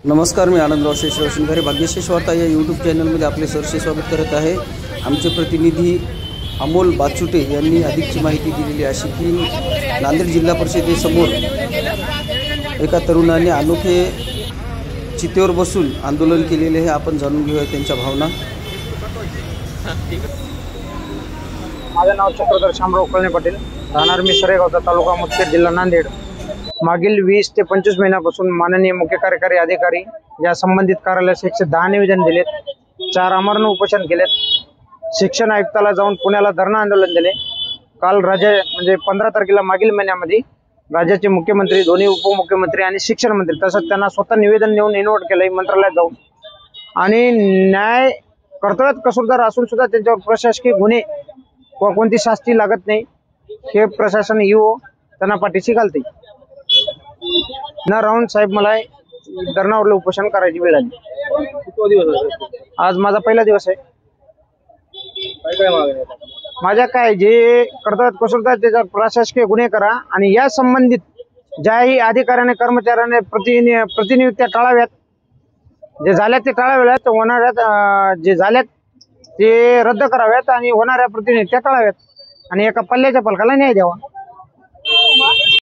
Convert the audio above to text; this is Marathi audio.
नमस्कार, मी आनंदराव शेषराव भाग्यशेष वार्ता या यूट्यूब चॅनलमध्ये आपले सहर्ष स्वागत करत आहे। आमचे प्रतिनिधी अमोल बाचुटे यांनी अधिकची माहिती दिलेली अशी की नांदेड जिल्हा परिषदेसमोर एका तरुणाने अनोखे चितेवर बसून आंदोलन केलेले आहे। आपण जाणून घेऊया त्यांच्या भावना। माझे नाव चक्रधर शामराव कळणे पाटील, राहणार मी सरेगावचा, तालुका मुदखेड, जिल्हा नांदेड। मागील 20 ते 25 महिन्यापासून माननीय मुख्य कार्यकारी अधिकारी या संबंधित कार्यालयास 110 निवेदन दिलेत, 4 आमरण उपोषण केलेत, शिक्षण आयुक्ताला जाऊन पुण्याला धरणं आंदोलन दिले। काल म्हणजे 15 तारखेला मागील महिन्यामध्ये राज्याचे मुख्यमंत्री, दोन्ही उपमुख्यमंत्री आणि शिक्षण मंत्री तसंच त्यांना स्वतः निवेदन देऊन इन्व्होट केलंय मंत्रालयात जाऊन। आणि न्याय कर्तव्यात कसूरदार असून सुद्धा त्यांच्यावर प्रशासकीय गुन्हे व कोणती शास्ती लागत नाही, हे प्रशासन येऊ त्यांना पाठीशी घालते न राहून साहेब मला धरणावरले उपोषण करायची वेळ आली। आज माझा पहिला दिवस आहे। माझ्या काय जे कर्तव्यात कसूरदार त्याच्यावर प्रशासकीय गुन्हे करा आणि या संबंधित ज्याही अधिकाऱ्याने कर्मचाऱ्याने प्रतिनियुक्त्या टाळाव्यात, जे झाल्यात ते टाळाव्यात, होणाऱ्यात जे झाल्यात ते रद्द कराव्यात आणि होणाऱ्या प्रतिनियुक्त्या टाळाव्यात आणि एका पल्ल्याच्या पालकाला न्याय द्यावा।